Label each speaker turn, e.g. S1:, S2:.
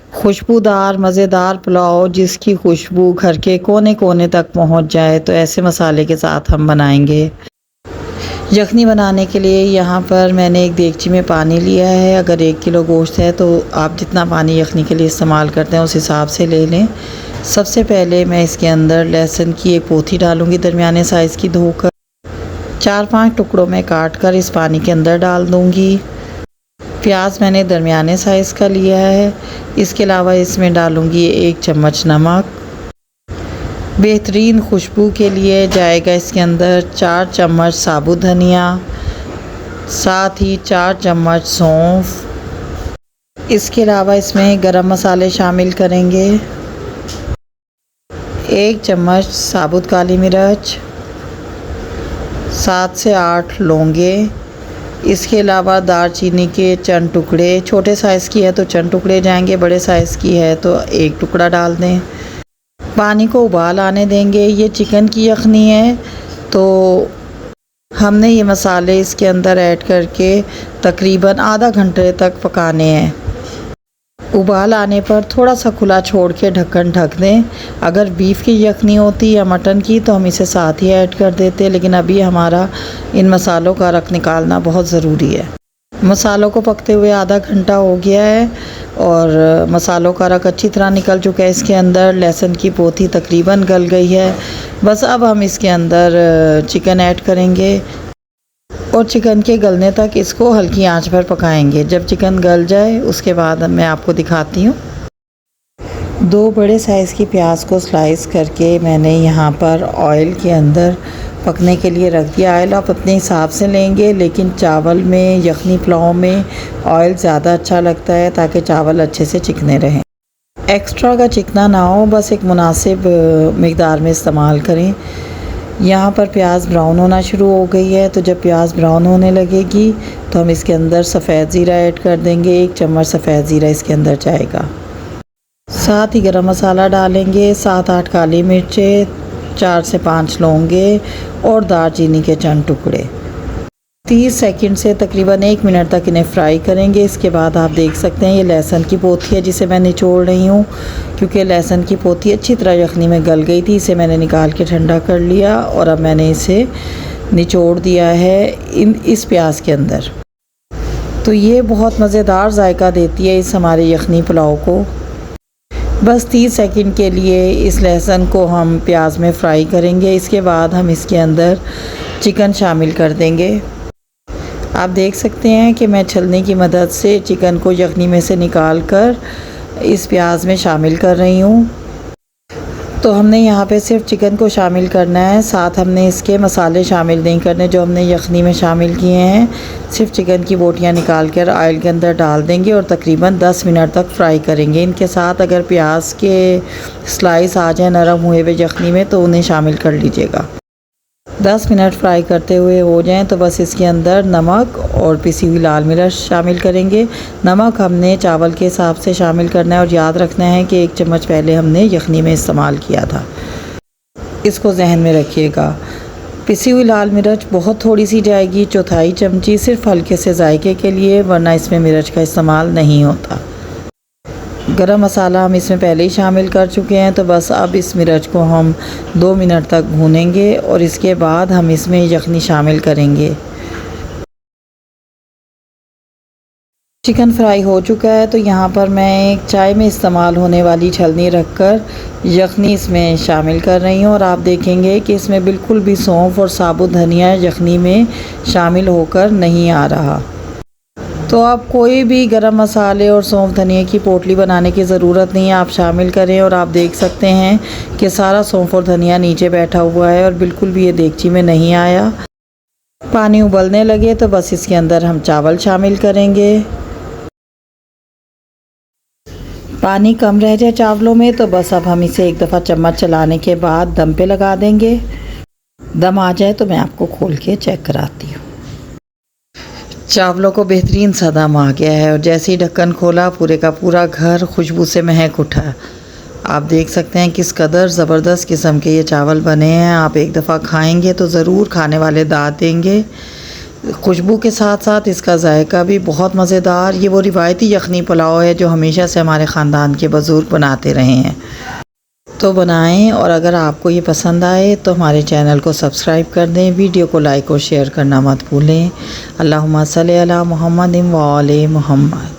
S1: खुशबूदार मज़ेदार पुलाव जिसकी खुशबू घर के कोने कोने तक पहुंच जाए, तो ऐसे मसाले के साथ हम बनाएंगे। यखनी बनाने के लिए यहाँ पर मैंने एक देगची में पानी लिया है। अगर 1 किलो गोश्त है तो आप जितना पानी यखनी के लिए इस्तेमाल करते हैं उस हिसाब से ले लें। सबसे पहले मैं इसके अंदर लहसुन की एक पोथी डालूँगी, दरमियाने साइज़ की धोकर 4-5 टुकड़ों में काट कर इस पानी के अंदर डाल दूँगी। प्याज मैंने दरमियाने साइज़ का लिया है। इसके अलावा इसमें डालूँगी 1 चम्मच नमक। बेहतरीन खुशबू के लिए जाएगा इसके अंदर 4 चम्मच साबुत धनिया, साथ ही 4 चम्मच सौंफ। इसके अलावा इसमें गरम मसाले शामिल करेंगे, 1 चम्मच साबुत काली मिर्च, 7 से 8 लौंगे। इसके अलावा दालचीनी के चंद टुकड़े, छोटे साइज़ की है तो चंद टुकड़े जाएंगे, बड़े साइज़ की है तो 1 टुकड़ा डाल दें। पानी को उबाल आने देंगे। ये चिकन की यखनी है तो हमने ये मसाले इसके अंदर ऐड करके तकरीबन आधा घंटे तक पकाने हैं। उबाल आने पर थोड़ा सा खुला छोड़ के ढक्कन ढक दें। अगर बीफ की यखनी होती या मटन की तो हम इसे साथ ही ऐड कर देते, लेकिन अभी हमारा इन मसालों का रख निकालना बहुत ज़रूरी है। मसालों को पकते हुए आधा घंटा हो गया है और मसालों का रख अच्छी तरह निकल चुका है। इसके अंदर लहसुन की पोथी तकरीबन गल गई है। बस अब हम इसके अंदर चिकन ऐड करेंगे और चिकन के गलने तक इसको हल्की आंच पर पकाएंगे। जब चिकन गल जाए उसके बाद मैं आपको दिखाती हूँ। 2 बड़े साइज़ की प्याज को स्लाइस करके मैंने यहाँ पर ऑयल के अंदर पकने के लिए रख दिया। ऑयल आप अपने हिसाब से लेंगे, लेकिन चावल में यखनी पुलाव में ऑयल ज़्यादा अच्छा लगता है ताकि चावल अच्छे से चिकने रहें। एक्स्ट्रा का चिकना ना हो, बस एक मुनासिब मिक़दार में इस्तेमाल करें। यहाँ पर प्याज ब्राउन होना शुरू हो गई है, तो जब प्याज ब्राउन होने लगेगी तो हम इसके अंदर सफ़ेद ज़ीरा ऐड कर देंगे। 1 चम्मच सफ़ेद ज़ीरा इसके अंदर जाएगा। साथ ही गरम मसाला डालेंगे, 7-8 काली मिर्चें, 4 से 5 लौंगे और दालचीनी के चंद टुकड़े। 30 सेकंड से तकरीबन 1 मिनट तक इन्हें फ्राई करेंगे। इसके बाद आप देख सकते हैं ये लहसुन की पोथी है जिसे मैं निचोड़ रही हूँ, क्योंकि लहसुन की पोथी अच्छी तरह यखनी में गल गई थी। इसे मैंने निकाल के ठंडा कर लिया और अब मैंने इसे निचोड़ दिया है इस प्याज के अंदर। तो ये बहुत मज़ेदार जायका देती है इस हमारे यखनी पुलाव को। बस 30 सेकंड के लिए इस लहसुन को हम प्याज में फ्राई करेंगे। इसके बाद हम इसके अंदर चिकन शामिल कर देंगे। आप देख सकते हैं कि मैं छलनी की मदद से चिकन को यखनी में से निकाल कर इस प्याज में शामिल कर रही हूँ। तो हमने यहाँ पे सिर्फ चिकन को शामिल करना है, साथ हमने इसके मसाले शामिल नहीं करने जो हमने यखनी में शामिल किए हैं। सिर्फ चिकन की बोटियाँ निकाल कर ऑयल के अंदर डाल देंगे और तकरीबन 10 मिनट तक फ्राई करेंगे। इनके साथ अगर प्याज के स्लाइस आ जाए नरम हुए हुए यखनी में तो उन्हें शामिल कर लीजिएगा। 10 मिनट फ्राई करते हुए हो जाएं तो बस इसके अंदर नमक और पिसी हुई लाल मिर्च शामिल करेंगे। नमक हमने चावल के हिसाब से शामिल करना है और याद रखना है कि 1 चम्मच पहले हमने यखनी में इस्तेमाल किया था, इसको जहन में रखिएगा। पिसी हुई लाल मिर्च बहुत थोड़ी सी जाएगी, 1/4 चमची, सिर्फ हल्के से जायके के लिए, वरना इसमें मिर्च का इस्तेमाल नहीं होता। गरम मसाला हम इसमें पहले ही शामिल कर चुके हैं, तो बस अब इस मिर्च को हम 2 मिनट तक भूनेंगे और इसके बाद हम इसमें यखनी शामिल करेंगे। चिकन फ्राई हो चुका है तो यहाँ पर मैं एक चाय में इस्तेमाल होने वाली छलनी रखकर यखनी इसमें शामिल कर रही हूँ और आप देखेंगे कि इसमें बिल्कुल भी सौंफ और साबुत धनिया यखनी में शामिल होकर नहीं आ रहा। तो आप कोई भी गरम मसाले और सौंफ धनिया की पोटली बनाने की ज़रूरत नहीं है, आप शामिल करें और आप देख सकते हैं कि सारा सौंफ और धनिया नीचे बैठा हुआ है और बिल्कुल भी ये देगची में नहीं आया। पानी उबलने लगे तो बस इसके अंदर हम चावल शामिल करेंगे। पानी कम रह जाए चावलों में तो बस अब हम इसे एक दफ़ा चम्मच चलाने के बाद दम पे लगा देंगे। दम आ जाए तो मैं आपको खोल के चेक कराती हूँ। चावलों को बेहतरीन सा दम आ गया है और जैसे ही ढक्कन खोला पूरे का पूरा घर खुशबू से महक उठा। आप देख सकते हैं किस कदर ज़बरदस्त किस्म के ये चावल बने हैं। आप एक दफ़ा खाएंगे तो ज़रूर खाने वाले दाद देंगे। खुशबू के साथ साथ इसका जायका भी बहुत मज़ेदार। ये वो रिवायती यखनी पुलाव है जो हमेशा से हमारे ख़ानदान के बुज़ुर्ग बनाते रहे हैं। तो बनाएं, और अगर आपको ये पसंद आए तो हमारे चैनल को सब्सक्राइब कर दें, वीडियो को लाइक और शेयर करना मत भूलें। अल्लाहुम्मा सल्ली अला मुहम्मदिन व आले मुहम्मद।